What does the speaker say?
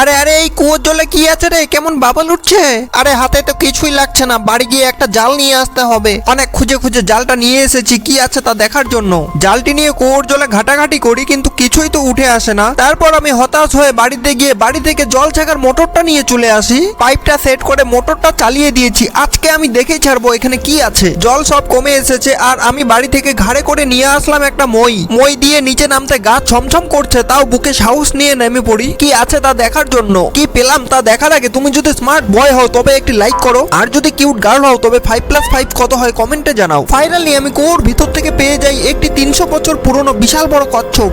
আরে আরে এই কুয়োর জলে কি আছে রে, কেমন বাবল উঠছে। আরে হাতে তো কিছুই লাগছে না, বাড়ি গিয়ে একটা জাল নিয়ে আসতে হবে। অনেক খুঁজে খুঁজে জালটা নিয়ে এসেছি কি আছে তা দেখার জন্য। জালটি নিয়ে কুয়োর জলে ঘাটাঘাটি করি কিন্তু কিছুই তো উঠে আসে না। তারপর আমি হতাশ হয়ে বাড়িতে গিয়ে বাড়ি থেকে জল ছাকার মোটরটা নিয়ে চলে আসি। পাইপটা সেট করে মোটরটা চালিয়ে দিয়েছি। আজকে আমি দেখেই ছাড়বো এখানে কি আছে। জল সব কমে এসেছে আর আমি বাড়ি থেকে ঘাড়ে করে নিয়ে আসলাম একটা মই দিয়ে নিচে নামতে গা ছমছম করছে, তাও বুকে সাহস নিয়ে নেমে পড়ি কি আছে তা দেখার জন্য। কি পেলাম তা দেখার আগে তুমি যদি স্মার্ট বয় হও তবে একটি লাইক করো, আর যদি কিউট গার্ল হও তবে 5+5 কত হয় কমেন্টে জানাও। ফাইনালি আমি কুয়োর ভিতর থেকে পেয়ে যাই একটি 300 বছর পুরনো বিশাল বড় কচ্ছপ।